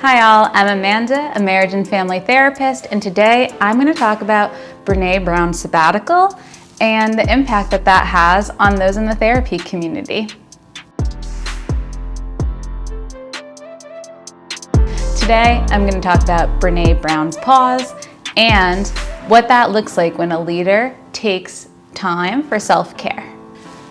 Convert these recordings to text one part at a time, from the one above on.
Hi all, I'm Amanda, a marriage and family therapist, and today I'm going to talk about Brené Brown's Sabbatical and the impact that that has on those in the therapy community. Today I'm going to talk about Brené Brown's pause and what that looks like when a leader takes time for self-care.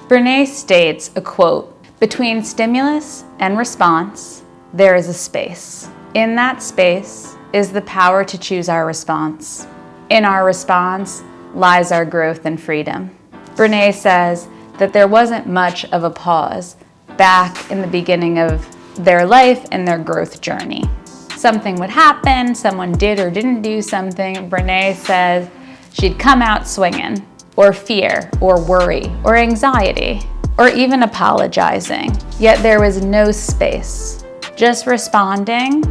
Brene states a quote, "Between stimulus and response, there is a space. In that space is the power to choose our response. In our response lies our growth and freedom." Brene says that there wasn't much of a pause back in the beginning of their life and their growth journey. Something would happen, someone did or didn't do something. Brene says she'd come out swinging, or fear, or worry, or anxiety, or even apologizing. Yet there was no space, just responding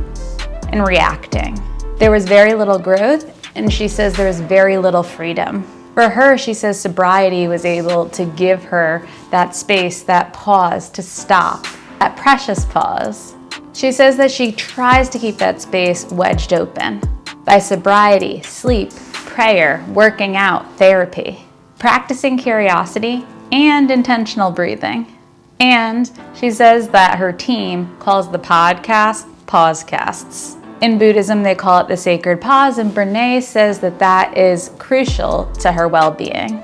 and reacting. There was very little growth, and she says there was very little freedom. For her, she says sobriety was able to give her that space, that pause to stop, that precious pause. She says that she tries to keep that space wedged open by sobriety, sleep, prayer, working out, therapy, practicing curiosity, and intentional breathing. And she says that her team calls the podcast pausecasts. In Buddhism, they call it the sacred pause, and Brene says that that is crucial to her well-being.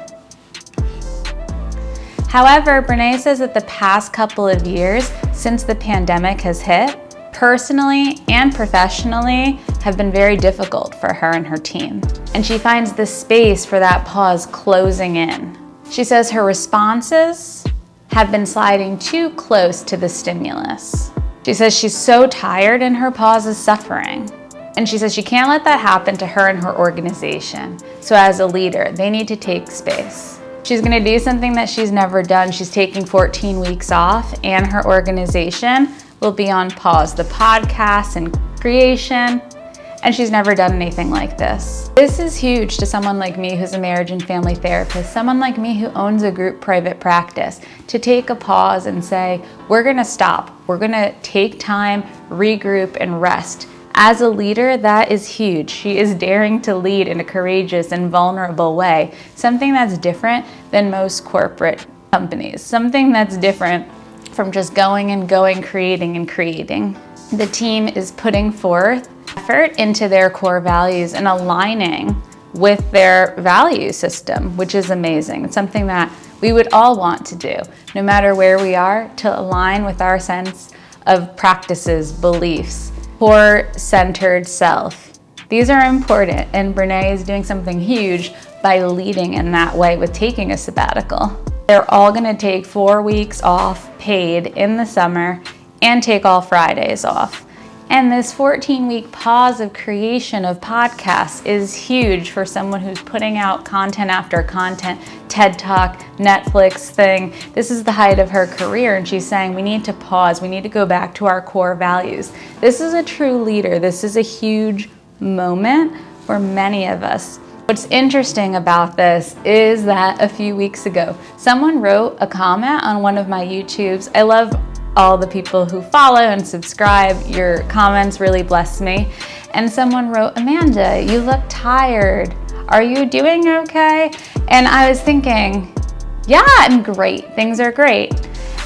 However, Brene says that the past couple of years since the pandemic has hit, personally and professionally, have been very difficult for her and her team. And she finds the space for that pause closing in. She says her responses have been sliding too close to the stimulus. She says she's so tired and her pause is suffering. And she says she can't let that happen to her and her organization. So as a leader, they need to take space. She's gonna do something that she's never done. She's taking 14 weeks off and her organization will be on pause. The podcast and creation, and she's never done anything like this. This is huge to someone like me who's a marriage and family therapist, someone like me who owns a group private practice, to take a pause and say, we're gonna stop, we're gonna take time, regroup, and rest. As a leader, that is huge. She is daring to lead in a courageous and vulnerable way, something that's different than most corporate companies, something that's different from just going and going, creating and creating. The team is putting forth effort into their core values and aligning with their value system, which is amazing. It's something that we would all want to do, no matter where we are, to align with our sense of practices, beliefs, core-centered self. These are important, and Brene is doing something huge by leading in that way with taking a sabbatical. They're all gonna take 4 weeks off paid in the summer and take all Fridays off. And this 14-week pause of creation of podcasts is huge for someone who's putting out content after content, TED Talk, Netflix thing. This is the height of her career, and she's saying we need to pause, we need to go back to our core values. This is a true leader. This is a huge moment for many of us. What's interesting about this is that a few weeks ago, someone wrote a comment on one of my YouTubes. I love all the people who follow and subscribe. Your comments really bless me. And someone wrote, "Amanda, you look tired. Are you doing okay?" And I was thinking, yeah, I'm great. Things are great.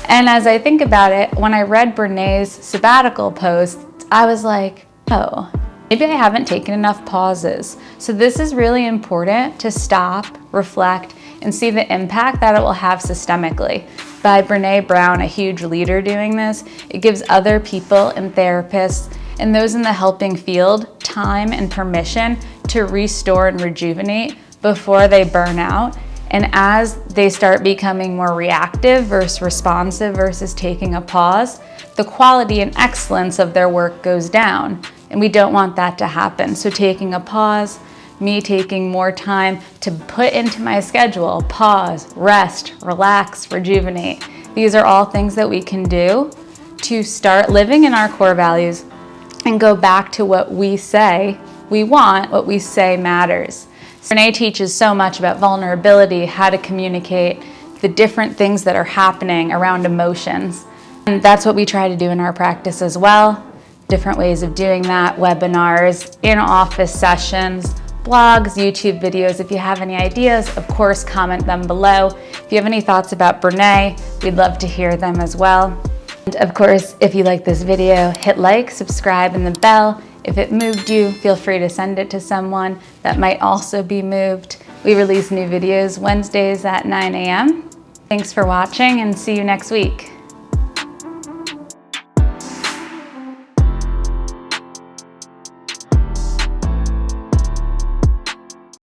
And as I think about it, when I read Brené's sabbatical post, I was like, oh, maybe I haven't taken enough pauses. So this is really important to stop, reflect, and see the impact that it will have systemically. By Brené Brown, a huge leader doing this, it gives other people and therapists and those in the helping field time and permission to restore and rejuvenate before they burn out. And as they start becoming more reactive versus responsive versus taking a pause, the quality and excellence of their work goes down. And we don't want that to happen. So taking a pause, me taking more time to put into my schedule, pause, rest, relax, rejuvenate. These are all things that we can do to start living in our core values and go back to what we say we want, what we say matters. Brené teaches so much about vulnerability, how to communicate, the different things that are happening around emotions. And that's what we try to do in our practice as well. different ways of doing that, webinars, in-office sessions, blogs, YouTube videos. If you have any ideas, of course, comment them below. If you have any thoughts about Brene, we'd love to hear them as well. And of course, if you like this video, hit like, subscribe, and the bell. If it moved you, feel free to send it to someone that might also be moved. We release new videos Wednesdays at 9 a.m. Thanks for watching and see you next week.